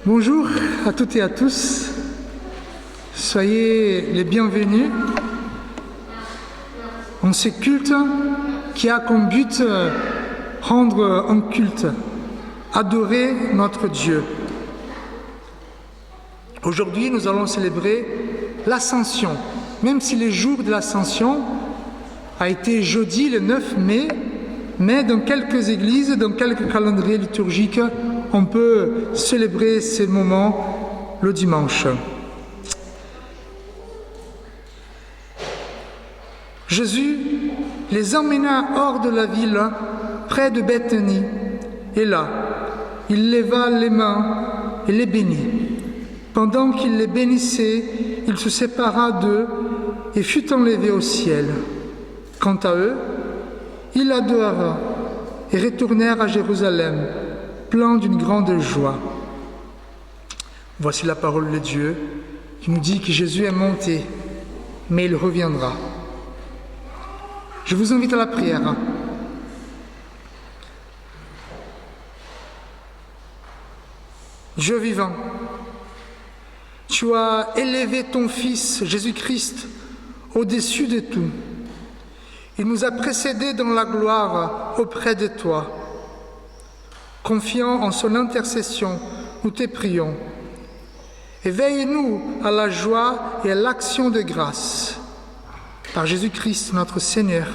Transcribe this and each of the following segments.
Bonjour à toutes et à tous, soyez les bienvenus en ce culte qui a comme but rendre un culte, adorer notre Dieu. Aujourd'hui, nous allons célébrer l'Ascension, même si le jour de l'Ascension a été jeudi le 9 mai, mais dans quelques églises, dans quelques calendriers liturgiques, on peut célébrer ces moments le dimanche. Jésus les emmena hors de la ville, près de Béthanie, et là, il leva les mains et les bénit. Pendant qu'il les bénissait, il se sépara d'eux et fut enlevé au ciel. Quant à eux, ils l'adorèrent et retournèrent à Jérusalem, pleins d'une grande joie. Voici la parole de Dieu qui nous dit que Jésus est monté, mais il reviendra. Je vous invite à la prière. Dieu vivant, tu as élevé ton Fils Jésus-Christ au-dessus de tout. Il nous a précédés dans la gloire auprès de toi. Confiant en son intercession, nous te prions. Éveille-nous à la joie et à l'action de grâce. Par Jésus-Christ notre Seigneur,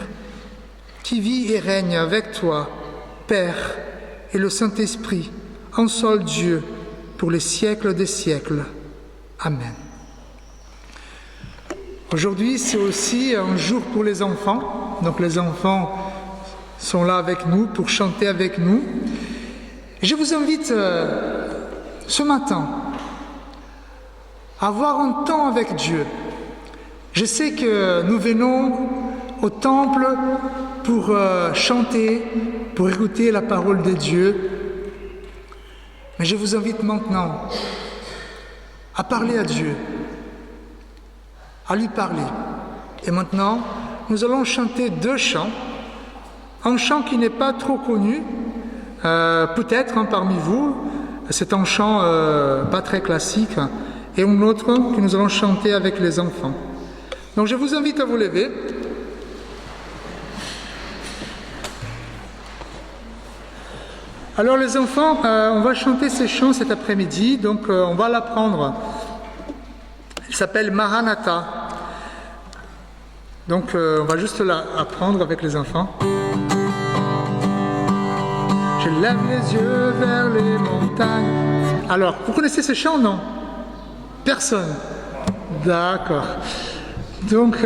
qui vit et règne avec toi, Père et le Saint-Esprit, un seul Dieu, pour les siècles des siècles. Amen. Aujourd'hui, c'est aussi un jour pour les enfants. Donc les enfants sont là avec nous pour chanter avec nous. Je vous invite ce matin à avoir un temps avec Dieu. Je sais que nous venons au temple pour chanter, pour écouter la parole de Dieu. Mais je vous invite maintenant à parler à Dieu, à lui parler. Et maintenant, nous allons chanter deux chants. Un chant qui n'est pas trop connu, peut-être parmi vous, c'est un chant pas très classique, et un autre que nous allons chanter avec les enfants. Donc je vous invite à vous lever. Alors les enfants, on va chanter ces chants cet après-midi, donc on va l'apprendre. Il s'appelle Maranatha. Donc on va juste l'apprendre avec les enfants. Je lève les yeux vers les montagnes. Alors, vous connaissez ce chant, non? Personne. D'accord. Donc,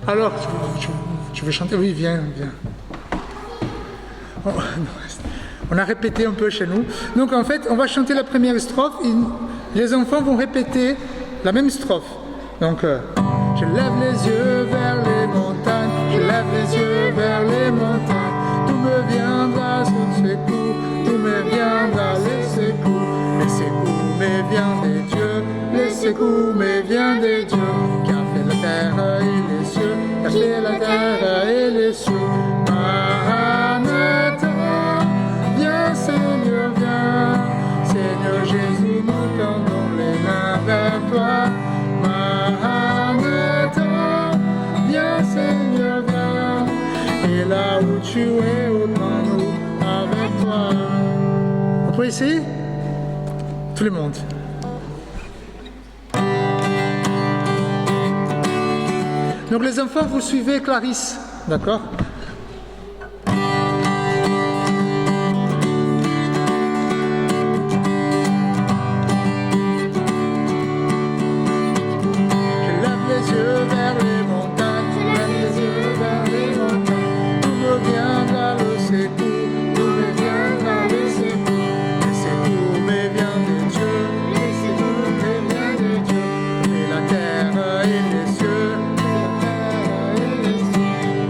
alors, tu veux chanter? Oui, viens. On a répété un peu chez nous. Donc en fait, on va chanter la première strophe et les enfants vont répéter la même strophe. Donc, je lève les yeux vers les montagnes, je lève les yeux vers les montagnes. Tout me viendra sur secours, tout me viendra les secours. Les secours me viennent des dieux, les secours me viennent des dieux. Qui a fait la terre et les cieux, qui a fait la terre et les cieux. Seigneur, viens, Seigneur Jésus, nous tendons les mains vers toi. Maranatha, viens, Seigneur, viens, et là où tu es, autant-nous avec toi. On peut essayer? Tout le monde. Donc les enfants, vous suivez Clarisse, d'accord?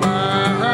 Ma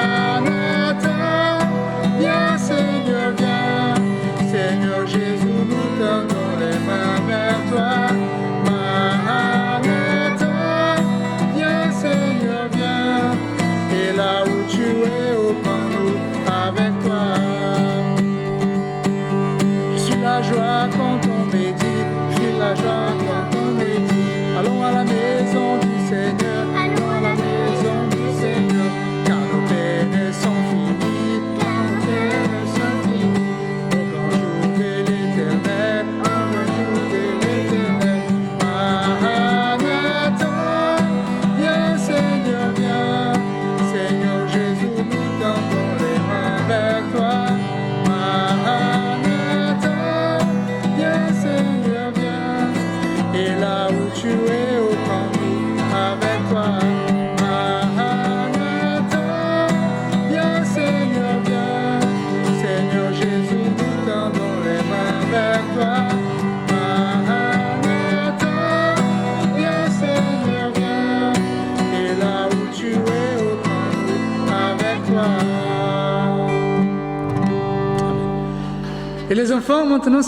Et les enfants, maintenant,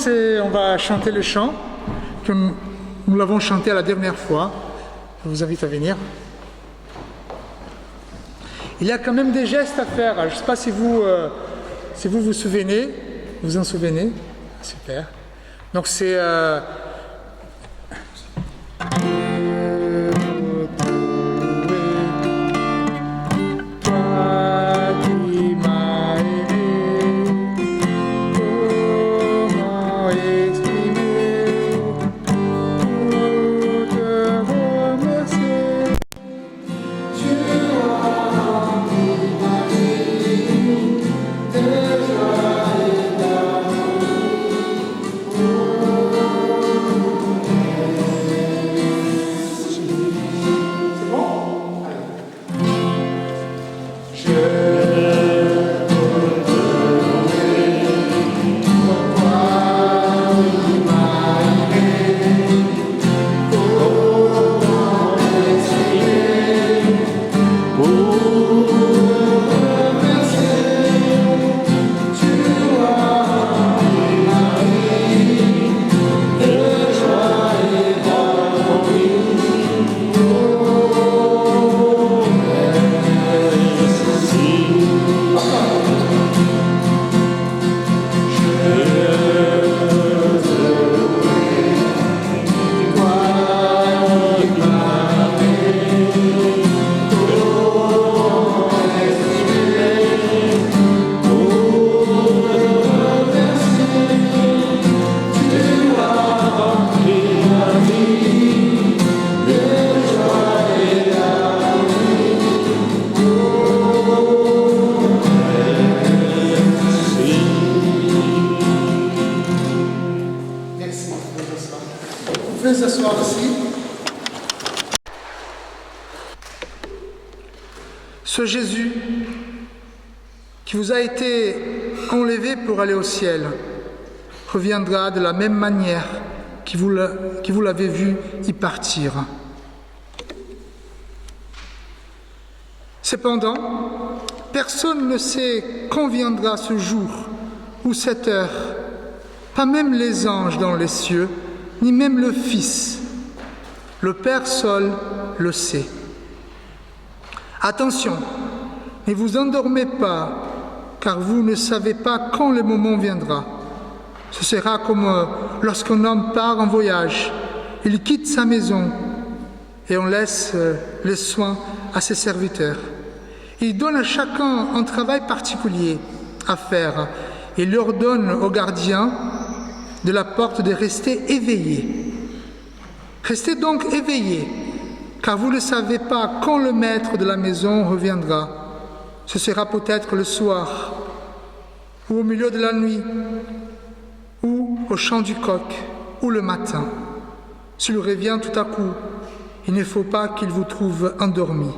on va chanter le chant que nous l'avons chanté la dernière fois. Je vous invite à venir. Il y a quand même des gestes à faire. Je ne sais pas si vous vous souvenez. Vous en souvenez? Super. Donc c'est... Ce Jésus qui vous a été enlevé pour aller au ciel reviendra de la même manière que vous l'avez vu y partir. Cependant, personne ne sait quand viendra ce jour ou cette heure, pas même les anges dans les cieux, ni même le Fils. Le Père seul le sait. Attention, ne vous endormez pas, car vous ne savez pas quand le moment viendra. Ce sera comme lorsqu'un homme part en voyage, il quitte sa maison et on laisse les soins à ses serviteurs. Il donne à chacun un travail particulier à faire et il ordonne aux gardiens de la porte de rester éveillés. Restez donc éveillés, car vous ne savez pas quand le maître de la maison reviendra. Ce sera peut-être le soir, ou au milieu de la nuit, ou au chant du coq, ou le matin. S'il revient tout à coup, il ne faut pas qu'il vous trouve endormis.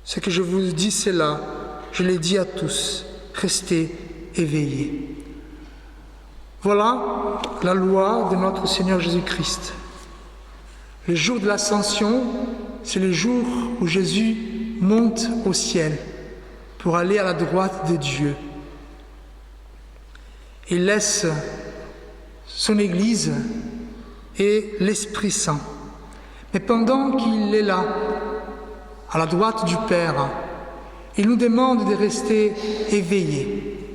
Ce que je vous dis, c'est là, je l'ai dit à tous, restez éveillés. Voilà la loi de notre Seigneur Jésus-Christ. Le jour de l'Ascension, c'est le jour où Jésus monte au ciel pour aller à la droite de Dieu. Il laisse son Église et l'Esprit Saint. Mais pendant qu'il est là, à la droite du Père, il nous demande de rester éveillés.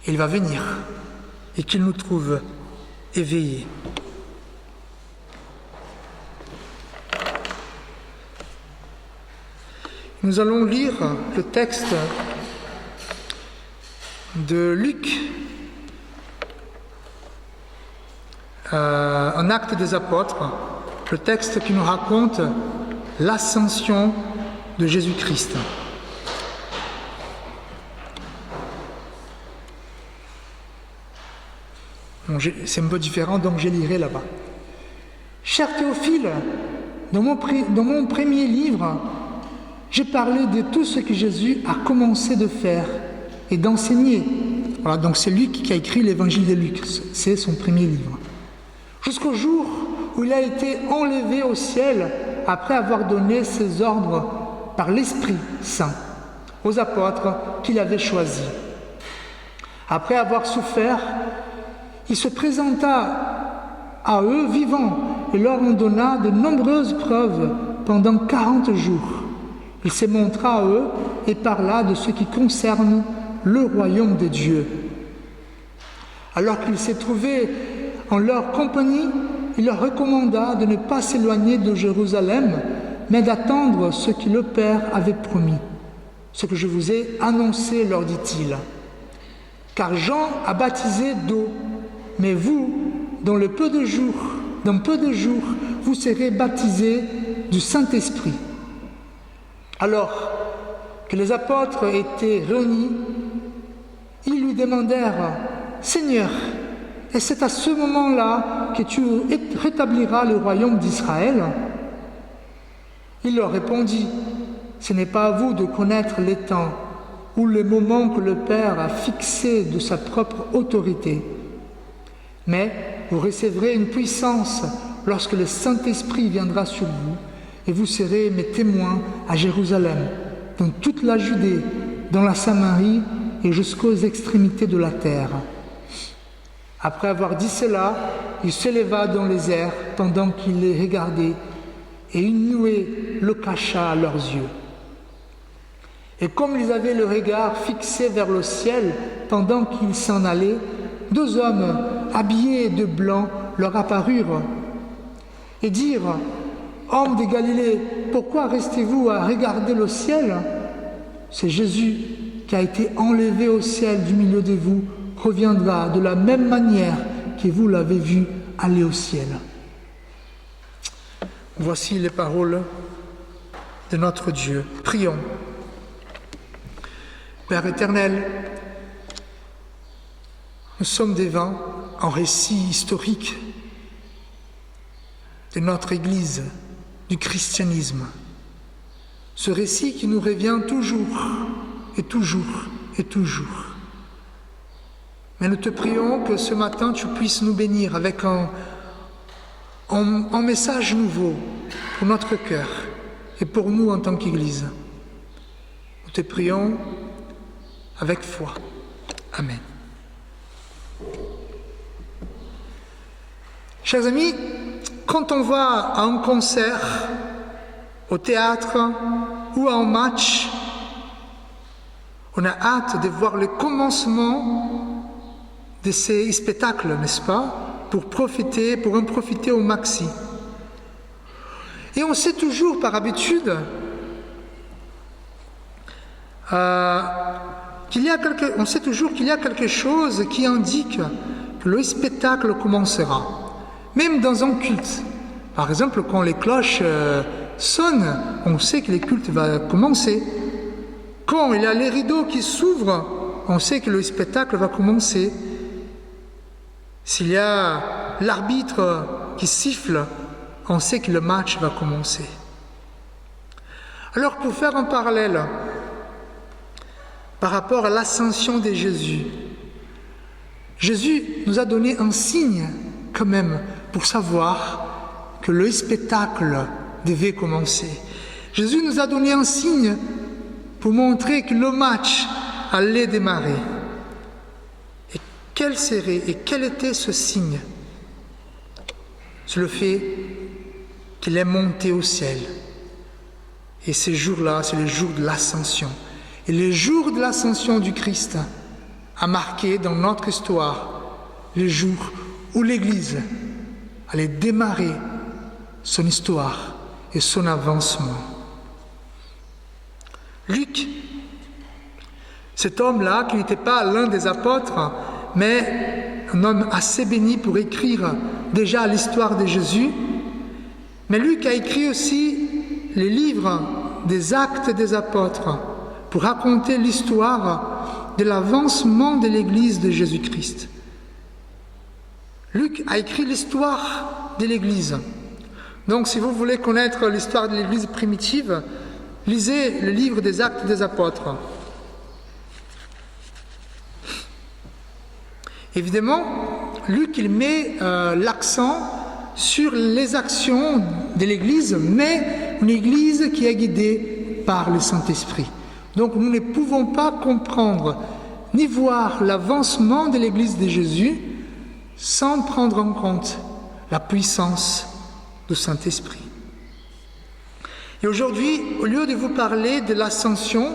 Il va venir et qu'il nous trouve éveillés. Nous allons lire le texte de Luc, un acte des apôtres, le texte qui nous raconte l'ascension de Jésus-Christ. Bon, c'est un peu différent, donc je lirai là-bas. Cher Théophile, dans mon premier livre, j'ai parlé de tout ce que Jésus a commencé de faire et d'enseigner. Voilà, donc c'est Luc qui a écrit l'évangile de Luc, c'est son premier livre. Jusqu'au jour où il a été enlevé au ciel après avoir donné ses ordres par l'Esprit Saint aux apôtres qu'il avait choisis. Après avoir souffert, il se présenta à eux vivant et leur en donna de nombreuses preuves pendant 40 jours. Il se montra à eux et parla de ce qui concerne le royaume de Dieu. Alors qu'il s'est trouvé en leur compagnie, il leur recommanda de ne pas s'éloigner de Jérusalem, mais d'attendre ce que le Père avait promis. Ce que je vous ai annoncé, leur dit-il. Car Jean a baptisé d'eau, mais vous, dans peu de jours, vous serez baptisés du Saint-Esprit. Alors que les apôtres étaient réunis, ils lui demandèrent « Seigneur, et c'est à ce moment-là que tu rétabliras le royaume d'Israël ?» Il leur répondit « Ce n'est pas à vous de connaître les temps ou le moment que le Père a fixé de sa propre autorité. Mais vous recevrez une puissance lorsque le Saint-Esprit viendra sur vous, et vous serez mes témoins à Jérusalem, dans toute la Judée, dans la Samarie et jusqu'aux extrémités de la terre. » Après avoir dit cela, il s'éleva dans les airs pendant qu'il les regardait, et une nuée le cacha à leurs yeux. Et comme ils avaient le regard fixé vers le ciel pendant qu'ils s'en allaient, 2 hommes habillés de blanc leur apparurent et dirent « Hommes de Galilée, pourquoi restez-vous à regarder le ciel ? C'est Jésus qui a été enlevé au ciel du milieu de vous, reviendra de la même manière que vous l'avez vu aller au ciel. » Voici les paroles de notre Dieu. Prions. Père éternel, nous sommes devant un récit historique de notre Église, du christianisme. Ce récit qui nous revient toujours et toujours et toujours. Mais nous te prions que ce matin tu puisses nous bénir avec un message nouveau pour notre cœur et pour nous en tant qu'Église. Nous te prions avec foi. Amen. Chers amis, quand on va à un concert, au théâtre ou à un match, on a hâte de voir le commencement de ces spectacles, n'est-ce pas, pour en profiter au maxi. Et on sait toujours par habitude qu'il y a quelque chose qui indique que le spectacle commencera, même dans un culte. Par exemple, quand les cloches sonnent, on sait que le culte va commencer. Quand il y a les rideaux qui s'ouvrent, on sait que le spectacle va commencer. S'il y a l'arbitre qui siffle, on sait que le match va commencer. Alors, pour faire un parallèle par rapport à l'ascension de Jésus, Jésus nous a donné un signe quand même pour savoir que le spectacle devait commencer. Jésus nous a donné un signe pour montrer que le match allait démarrer. Et quel était ce signe? C'est le fait qu'il est monté au ciel. Et ces jours-là, c'est le jour de l'ascension. Et le jour de l'ascension du Christ a marqué dans notre histoire le jour où l'Église allait démarrer son histoire et son avancement. Luc, cet homme-là, qui n'était pas l'un des apôtres, mais un homme assez béni pour écrire déjà l'histoire de Jésus, mais Luc a écrit aussi les livres des Actes des apôtres pour raconter l'histoire de l'avancement de l'Église de Jésus-Christ. Luc a écrit l'histoire de l'Église. Donc, si vous voulez connaître l'histoire de l'Église primitive, lisez le livre des Actes des apôtres. Évidemment, Luc, il met l'accent sur les actions de l'Église, mais une Église qui est guidée par le Saint-Esprit. Donc, nous ne pouvons pas comprendre ni voir l'avancement de l'Église de Jésus sans prendre en compte la puissance du Saint-Esprit. Et aujourd'hui, au lieu de vous parler de l'ascension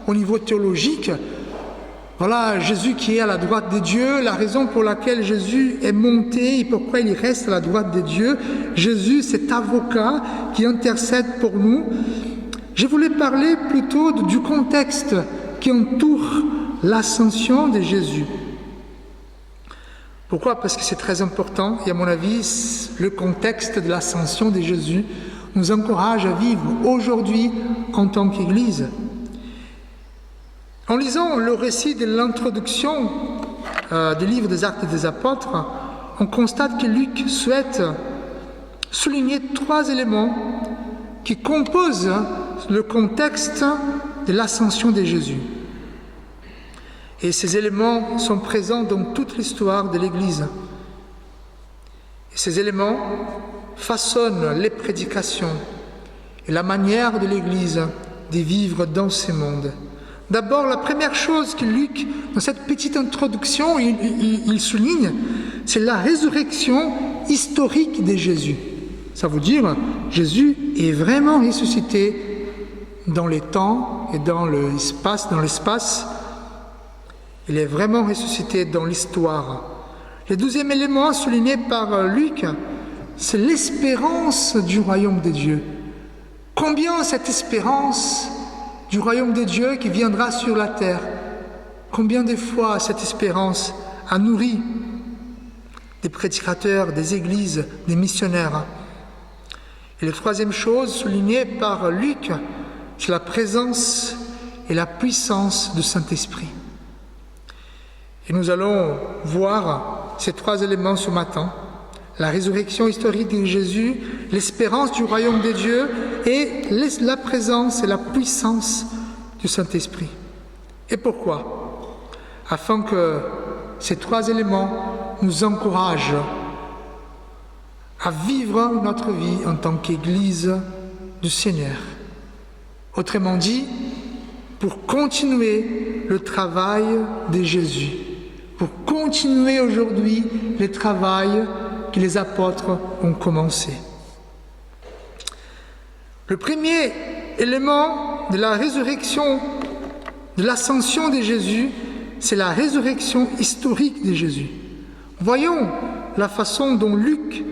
au niveau théologique, voilà Jésus qui est à la droite de Dieu, la raison pour laquelle Jésus est monté et pourquoi il reste à la droite de Dieu. Jésus, cet avocat qui intercède pour nous. Je voulais parler plutôt du contexte qui entoure l'ascension de Jésus. Pourquoi? Parce que c'est très important et à mon avis, le contexte de l'ascension de Jésus nous encourage à vivre aujourd'hui en tant qu'Église. En lisant le récit de l'introduction du livre des Actes des Apôtres, on constate que Luc souhaite souligner 3 éléments qui composent le contexte de l'ascension de Jésus. Et ces éléments sont présents dans toute l'histoire de l'Église. Et ces éléments façonnent les prédications et la manière de l'Église de vivre dans ce monde. D'abord, la première chose que Luc, dans cette petite introduction, il souligne, c'est la résurrection historique de Jésus. Ça veut dire, Jésus est vraiment ressuscité dans les temps et dans l'espace. Il est vraiment ressuscité dans l'histoire. Le deuxième élément souligné par Luc, c'est l'espérance du royaume de Dieu. Combien cette espérance du royaume de Dieu qui viendra sur la terre, combien de fois cette espérance a nourri des prédicateurs, des églises, des missionnaires. Et la troisième chose soulignée par Luc, c'est la présence et la puissance du Saint-Esprit. Et nous allons voir ces 3 éléments ce matin: la résurrection historique de Jésus, l'espérance du royaume de Dieu et la présence et la puissance du Saint-Esprit. Et pourquoi? Afin que ces 3 éléments nous encouragent à vivre notre vie en tant qu'Église du Seigneur. Autrement dit, pour continuer le travail de Jésus, pour continuer aujourd'hui le travail que les apôtres ont commencé. Le premier élément de la résurrection, de l'ascension de Jésus, c'est la résurrection historique de Jésus. Voyons la façon dont Luc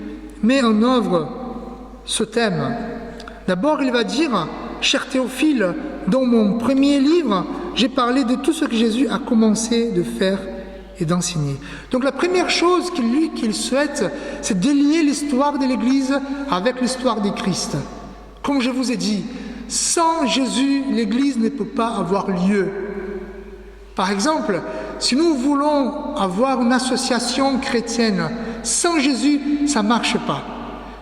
met en œuvre ce thème. D'abord, il va dire, « Cher Théophile, dans mon premier livre, j'ai parlé de tout ce que Jésus a commencé de faire et d'enseigner. » Donc la première chose qu'il souhaite, c'est de lier l'histoire de l'Église avec l'histoire de Christ. Comme je vous ai dit, sans Jésus, l'Église ne peut pas avoir lieu. Par exemple, si nous voulons avoir une association chrétienne, sans Jésus, ça ne marche pas.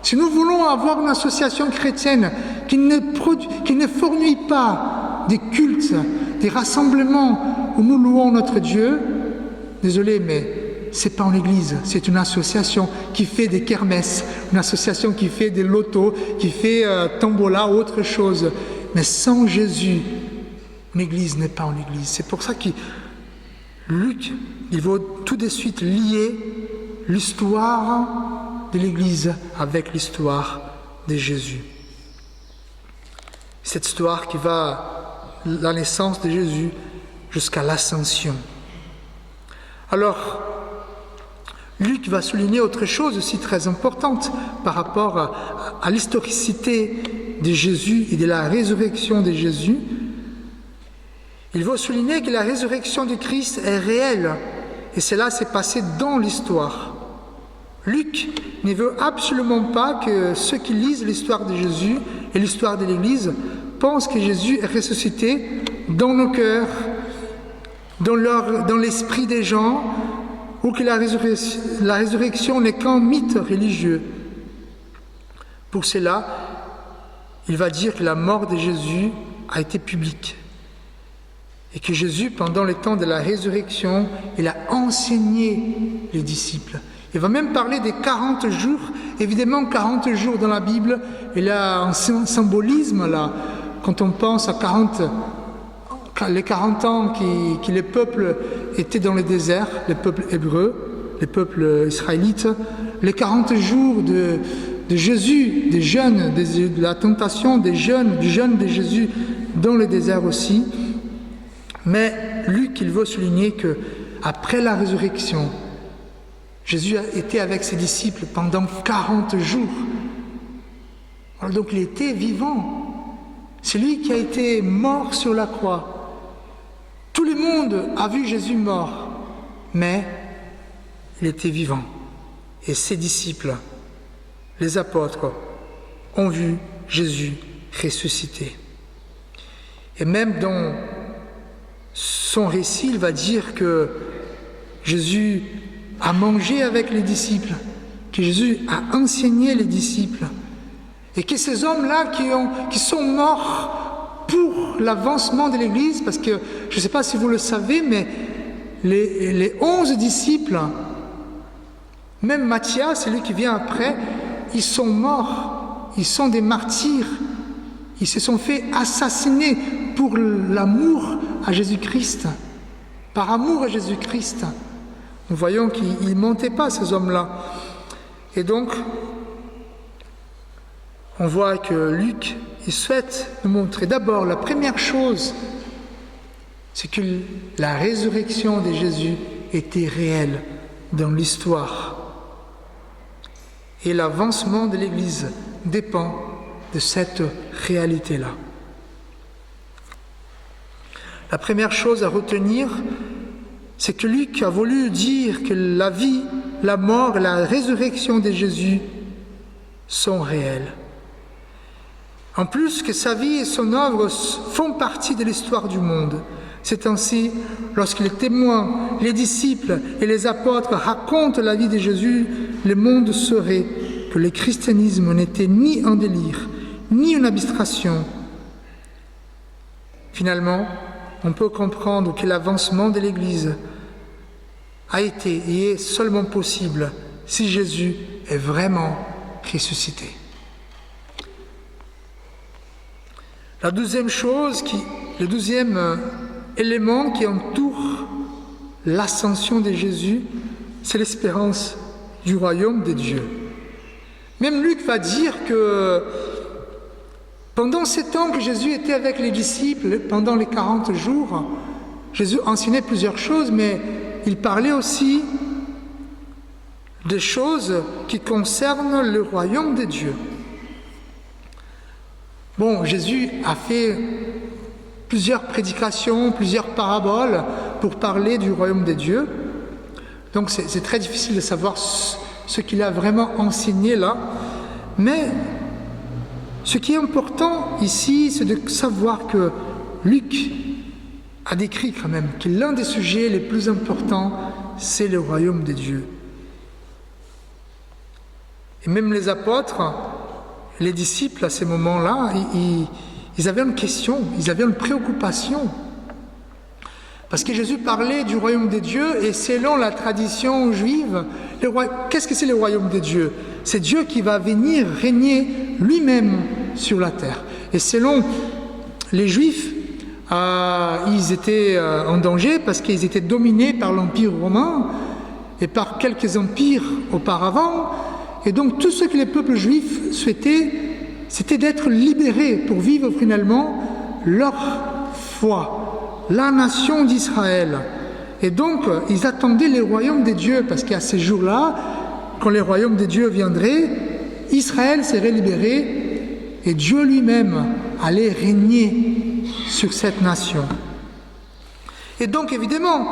Si nous voulons avoir une association chrétienne qui ne fournit pas des cultes, des rassemblements où nous louons notre Dieu, désolé, mais ce n'est pas une église, c'est une association qui fait des kermesses, une association qui fait des lotos, qui fait tombola ou autre chose. Mais sans Jésus, l'église n'est pas une église. C'est pour ça que Luc, il veut tout de suite lier l'histoire de l'église avec l'histoire de Jésus. Cette histoire qui va de la naissance de Jésus jusqu'à l'ascension. Alors, Luc va souligner autre chose aussi très importante par rapport à l'historicité de Jésus et de la résurrection de Jésus. Il va souligner que la résurrection du Christ est réelle et cela s'est passé dans l'histoire. Luc ne veut absolument pas que ceux qui lisent l'histoire de Jésus et l'histoire de l'Église pensent que Jésus est ressuscité dans nos cœurs, dans l'esprit des gens, ou que la résurrection n'est qu'un mythe religieux. Pour cela, il va dire que la mort de Jésus a été publique et que Jésus, pendant le temps de la résurrection, il a enseigné les disciples. Il va même parler des 40 jours. Évidemment, 40 jours dans la Bible, il y a un symbolisme là. Quand on pense à les 40 ans que le peuple étaient dans le désert, les peuples hébreux, les peuples israélites, les 40 jours de Jésus, des jeûnes, de la tentation, du jeûne de Jésus dans le désert aussi. Mais Luc, il veut souligner que après la résurrection, Jésus a été avec ses disciples pendant 40 jours. Alors donc il était vivant. C'est lui qui a été mort sur la croix. Tout le monde a vu Jésus mort, mais il était vivant. Et ses disciples, les apôtres, ont vu Jésus ressuscité. Et même dans son récit, il va dire que Jésus a mangé avec les disciples, que Jésus a enseigné les disciples, et que ces hommes-là qui sont morts pour l'avancement de l'Église, parce que je ne sais pas si vous le savez, mais les 11 disciples, même Matthias, celui qui vient après, ils sont morts, ils sont des martyrs, ils se sont fait assassiner pour l'amour à Jésus-Christ, par amour à Jésus-Christ. Nous voyons qu'ils ne mentaient pas, ces hommes-là. Et donc, on voit que Luc, il souhaite nous montrer d'abord, la première chose, c'est que la résurrection de Jésus était réelle dans l'histoire. Et l'avancement de l'Église dépend de cette réalité-là. La première chose à retenir, c'est que Luc a voulu dire que la vie, la mort et la résurrection de Jésus sont réelles. En plus que sa vie et son œuvre font partie de l'histoire du monde. C'est ainsi, lorsque les témoins, les disciples et les apôtres racontent la vie de Jésus, le monde saurait que le christianisme n'était ni un délire, ni une abstraction. Finalement, on peut comprendre que l'avancement de l'Église a été et est seulement possible si Jésus est vraiment ressuscité. La deuxième chose, le deuxième élément qui entoure l'ascension de Jésus, c'est l'espérance du royaume de Dieu. Même Luc va dire que pendant ces temps que Jésus était avec les disciples, pendant les 40 jours, Jésus enseignait plusieurs choses, mais il parlait aussi des choses qui concernent le royaume de Dieu. Bon, Jésus a fait plusieurs prédications, plusieurs paraboles pour parler du royaume de Dieu. Donc c'est très difficile de savoir ce qu'il a vraiment enseigné là. Mais ce qui est important ici, c'est de savoir que Luc a décrit quand même que l'un des sujets les plus importants, c'est le royaume de Dieu. Et même les apôtres, les disciples à ces moments-là, ils avaient une question, ils avaient une préoccupation. Parce que Jésus parlait du royaume de Dieu et selon la tradition juive, qu'est-ce que c'est le royaume de Dieu? C'est Dieu qui va venir régner lui-même sur la terre. Et selon les Juifs, ils étaient en danger parce qu'ils étaient dominés par l'Empire romain et par quelques empires auparavant. Et donc tout ce que les peuples juifs souhaitaient, c'était d'être libérés pour vivre finalement leur foi, la nation d'Israël. Et donc ils attendaient le royaume de Dieu parce qu'à ces jours-là, quand le royaume de Dieu viendrait, Israël serait libéré et Dieu lui-même allait régner sur cette nation. Et donc évidemment,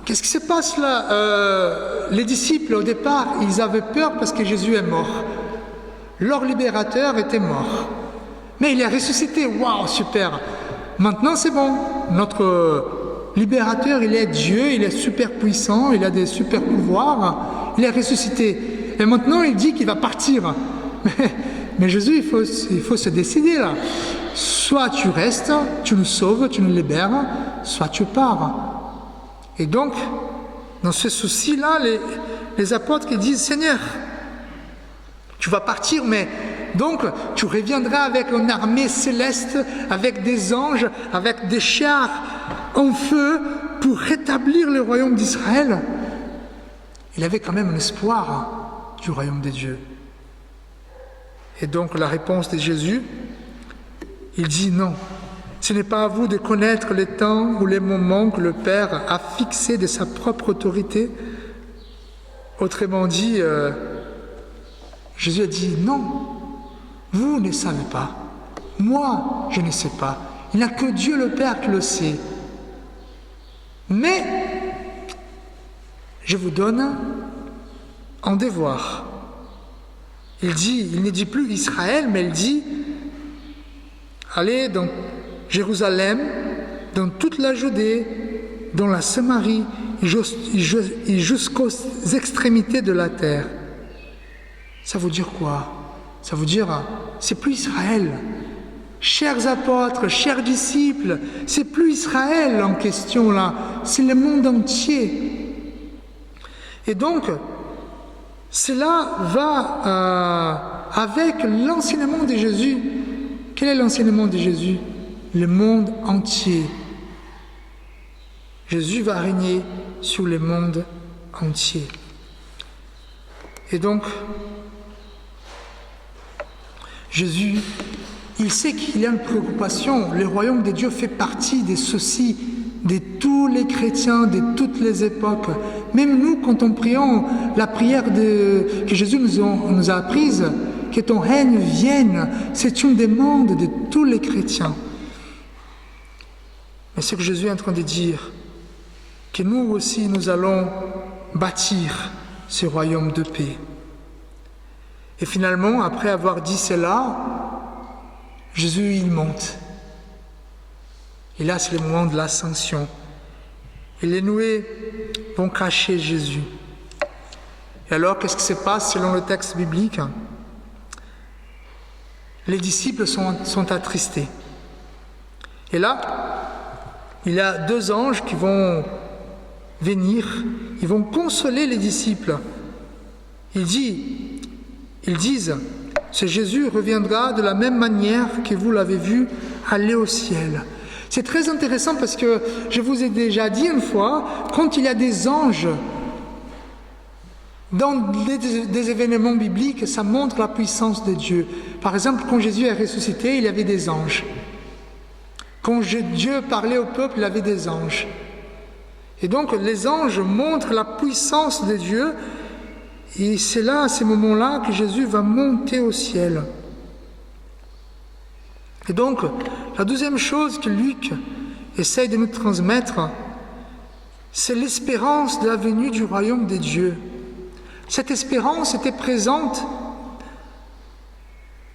qu'est-ce qui se passe là? Les disciples au départ, ils avaient peur parce que Jésus est mort. Leur libérateur était mort. Mais il est ressuscité, waouh, super. Maintenant c'est bon, notre libérateur, il est Dieu, il est super puissant, il a des super pouvoirs, il est ressuscité. Et maintenant il dit qu'il va partir. Mais Jésus, il faut se décider là. Soit tu restes, tu nous sauves, tu nous libères, soit tu pars. Et donc, dans ce souci-là, les apôtres qui disent, Seigneur, tu vas partir, mais donc tu reviendras avec une armée céleste, avec des anges, avec des chars en feu pour rétablir le royaume d'Israël, il avait quand même un espoir du royaume de Dieu. Et donc la réponse de Jésus, il dit non. Ce n'est pas à vous de connaître les temps ou les moments que le Père a fixés de sa propre autorité. Autrement dit, Jésus a dit non, vous ne savez pas, moi je ne sais pas, il n'y a que Dieu le Père qui le sait. Mais je vous donne un devoir. Il ne dit plus Israël, mais il dit allez dans Jérusalem, dans toute la Judée, dans la Samarie et jusqu'aux extrémités de la terre. Ça veut dire quoi? Ça veut dire, c'est plus Israël. Chers apôtres, chers disciples, c'est plus Israël en question là, c'est le monde entier. Et donc, cela va avec l'enseignement de Jésus. Quel est l'enseignement de Jésus? Le monde entier. Jésus va régner sur le monde entier. Et donc, Jésus, il sait qu'il y a une préoccupation. Le royaume de Dieu fait partie des soucis de tous les chrétiens, de toutes les époques. Même nous, quand on prions la prière que Jésus nous a apprise, que ton règne vienne, c'est une demande de tous les chrétiens. Mais ce que Jésus est en train de dire, que nous aussi, nous allons bâtir ce royaume de paix. Et finalement, après avoir dit cela, Jésus, il monte. Et là, c'est le moment de l'ascension. Et les nuées vont cacher Jésus. Et alors, qu'est-ce qui se passe selon le texte biblique? Les disciples sont attristés. Et là, il y a deux anges qui vont venir, ils vont consoler les disciples. Ils disent, ce Jésus reviendra de la même manière que vous l'avez vu aller au ciel. C'est très intéressant parce que je vous ai déjà dit une fois, quand il y a des anges dans des événements bibliques, ça montre la puissance de Dieu. Par exemple, quand Jésus est ressuscité, il y avait des anges. Quand Dieu parlait au peuple, il y avait des anges. Et donc, les anges montrent la puissance de Dieu. Et c'est là, à ces moments-là, que Jésus va monter au ciel. Et donc, la deuxième chose que Luc essaye de nous transmettre, c'est l'espérance de la venue du royaume des dieux. Cette espérance était présente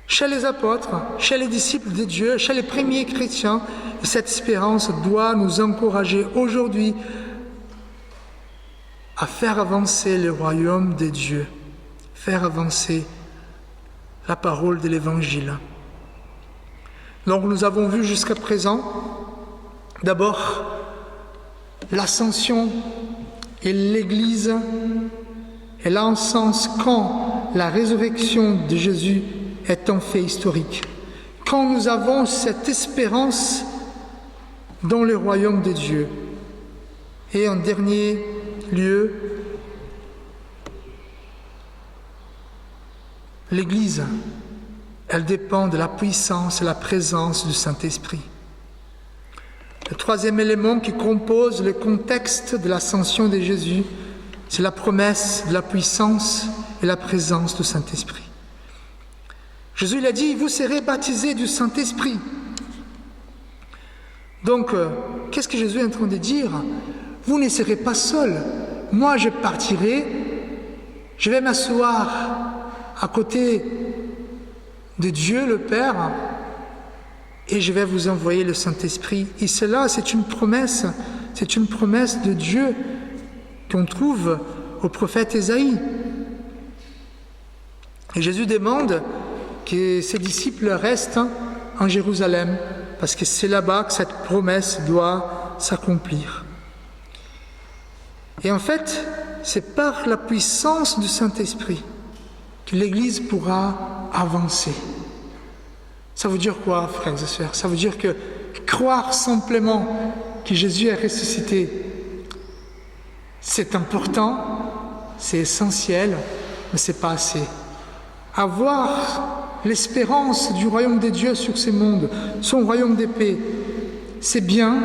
chez les apôtres, chez les disciples de Dieu, chez les premiers chrétiens. Et cette espérance doit nous encourager aujourd'hui à faire avancer le royaume de Dieu, faire avancer la parole de l'Évangile. Donc nous avons vu jusqu'à présent, d'abord, l'ascension et l'Église, et là en sens quand la résurrection de Jésus est un fait historique. Quand nous avons cette espérance dans le royaume de Dieu. Et en dernier lieu, l'Église, elle dépend de la puissance et la présence du Saint-Esprit. Le troisième élément qui compose le contexte de l'ascension de Jésus, c'est la promesse de la puissance et la présence du Saint-Esprit. Jésus il a dit, vous serez baptisés du Saint-Esprit. Donc, qu'est-ce que Jésus est en train de dire? Vous ne serez pas seuls. Moi, je partirai, je vais m'asseoir à côté de Dieu le Père et je vais vous envoyer le Saint-Esprit. Et cela, c'est une promesse de Dieu qu'on trouve au prophète Ésaïe. Et Jésus demande que ses disciples restent en Jérusalem, parce que c'est là-bas que cette promesse doit s'accomplir. Et en fait, c'est par la puissance du Saint-Esprit que l'Église pourra avancer. Ça veut dire quoi, frères et sœurs? Ça veut dire que croire simplement que Jésus est ressuscité, C'est important, c'est essentiel, mais ce n'est pas assez. Avoir l'espérance du royaume des dieux sur ces mondes, son royaume des paix, c'est bien,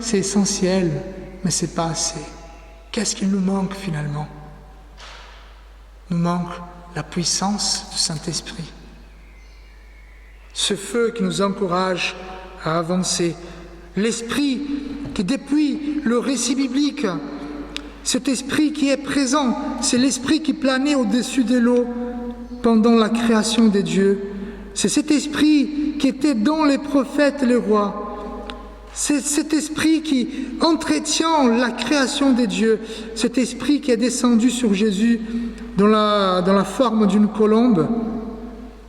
c'est essentiel, mais ce n'est pas assez. Qu'est-ce qu'il nous manque finalement? Il nous manque la puissance du Saint-Esprit. Ce feu qui nous encourage à avancer. L'esprit qui, depuis le récit biblique, cet esprit qui est présent, c'est l'esprit qui planait au-dessus de l'eau pendant la création des dieux. C'est cet esprit qui était dans les prophètes et les rois. C'est cet esprit qui entretient la création des dieux. Cet esprit qui est descendu sur Jésus dans la forme d'une colombe.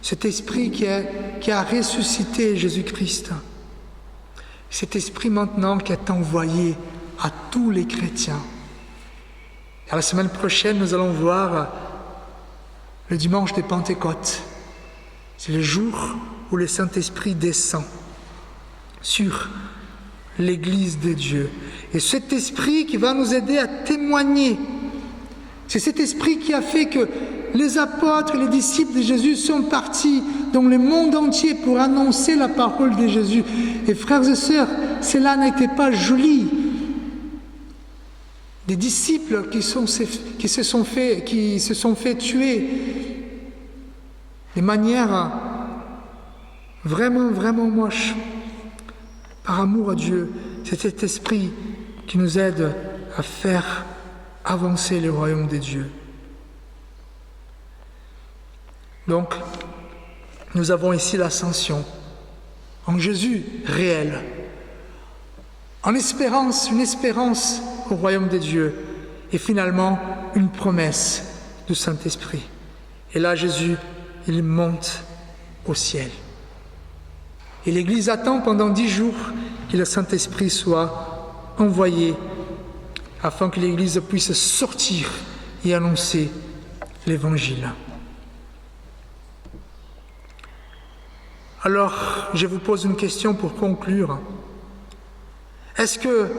Cet esprit qui a ressuscité Jésus-Christ. Cet esprit maintenant qui est envoyé à tous les chrétiens. Et la semaine prochaine, nous allons voir le dimanche de Pentecôte. C'est le jour où le Saint-Esprit descend sur l'Église de Dieu. Et cet esprit qui va nous aider à témoigner, c'est cet esprit qui a fait que les apôtres et les disciples de Jésus sont partis dans le monde entier pour annoncer la parole de Jésus. Et frères et sœurs, cela n'était pas joli. Des disciples qui se sont fait tuer de manière vraiment, vraiment moche. Par amour à Dieu, c'est cet esprit qui nous aide à faire avancer le royaume des dieux. Donc, nous avons ici l'ascension en Jésus réel, en espérance, une espérance au royaume des dieux, et finalement une promesse du Saint-Esprit. Et là, Jésus, il monte au ciel. Et l'Église attend pendant 10 jours que le Saint-Esprit soit envoyé afin que l'Église puisse sortir et annoncer l'Évangile. Alors, je vous pose une question pour conclure. Est-ce que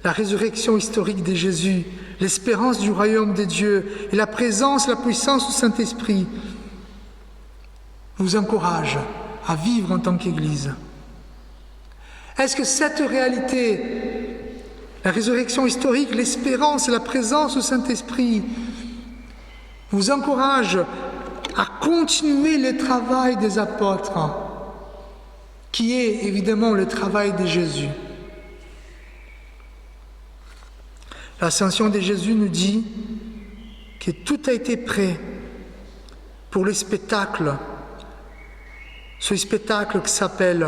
la résurrection historique de Jésus, l'espérance du royaume des dieux et la présence, la puissance du Saint-Esprit vous encouragent à vivre en tant qu'Église? Est-ce que cette réalité, la résurrection historique, l'espérance et la présence du Saint-Esprit vous encourage à continuer le travail des apôtres, qui est évidemment le travail de Jésus? L'ascension de Jésus nous dit que tout a été prêt pour le spectacle, ce spectacle qui s'appelle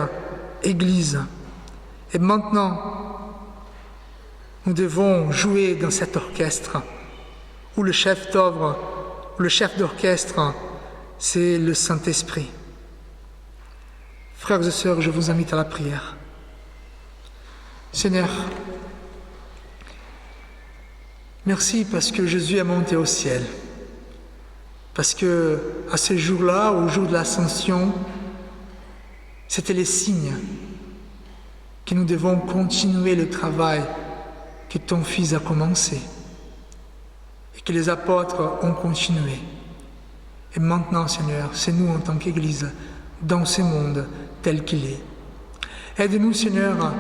Église. Et maintenant, nous devons jouer dans cet orchestre où le chef d'œuvre, le chef d'orchestre, c'est le Saint-Esprit. Frères et sœurs, je vous invite à la prière. Seigneur, merci parce que Jésus est monté au ciel. Parce que à ce jour-là, au jour de l'ascension, c'était les signes que nous devons continuer le travail que ton Fils a commencé et que les apôtres ont continué. Et maintenant, Seigneur, c'est nous en tant qu'Église, dans ce monde tel qu'il est. Aide-nous, Seigneur,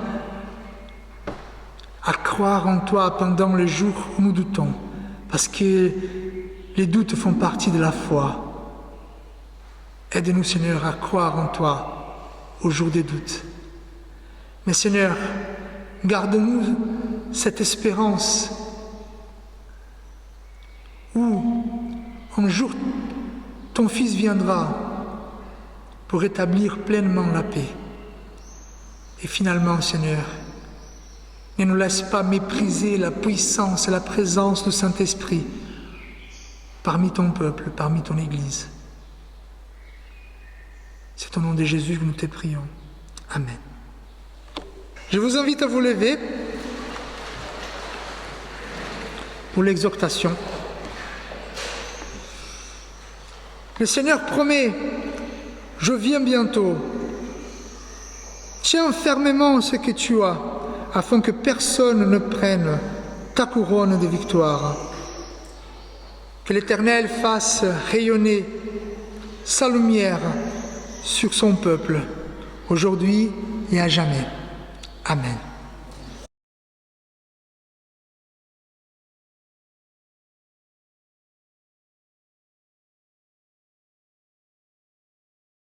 à croire en toi pendant les jours où nous doutons, parce que les doutes font partie de la foi. Aide-nous, Seigneur, à croire en toi au jour des doutes. Mais Seigneur, garde-nous cette espérance où un jour ton Fils viendra pour établir pleinement la paix. Et finalement, Seigneur, ne nous laisse pas mépriser la puissance et la présence du Saint-Esprit parmi ton peuple, parmi ton Église. C'est au nom de Jésus que nous te prions. Amen. Je vous invite à vous lever pour l'exhortation. Le Seigneur promet, je viens bientôt. Tiens fermement ce que tu as, afin que personne ne prenne ta couronne de victoire. Que l'Éternel fasse rayonner sa lumière sur son peuple, aujourd'hui et à jamais. Amen.